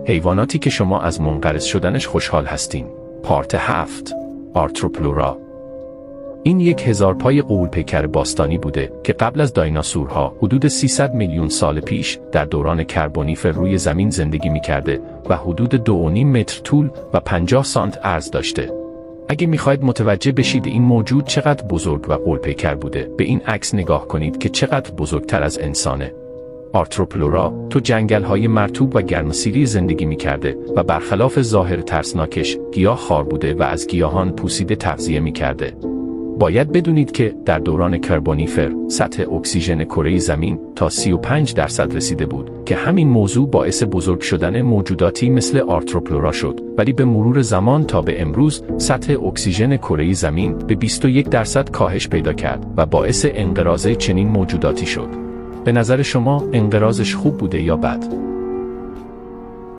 حیواناتی که شما از منقرض شدنش خوشحال هستین. پارت 7. آرتروپلورا. این 1000 پای غول‌پیکر باستانی بوده که قبل از دایناسورها حدود 300 میلیون سال پیش در دوران کربونیفر روی زمین زندگی می‌کرده و حدود 2.5 متر طول و 50 سانت عرض داشته. اگه می‌خواید متوجه بشید این موجود چقدر بزرگ و غول‌پیکر بوده، به این عکس نگاه کنید که چقدر بزرگتر از انسانه. آرتروپلورا تو جنگل‌های مرطوب و گرمسیری زندگی می‌کرده و برخلاف ظاهر ترسناکش گیاهخوار بوده و از گیاهان پوسیده تغذیه می‌کرده. باید بدونید که در دوران کربونیفر سطح اکسیژن کره زمین تا 35% رسیده بود که همین موضوع باعث بزرگ شدن موجوداتی مثل آرتروپلورا شد، ولی به مرور زمان تا به امروز سطح اکسیژن کره زمین به 21% کاهش پیدا کرد و باعث انقراض چنین موجوداتی شد. به نظر شما انقراضش خوب بوده یا بد؟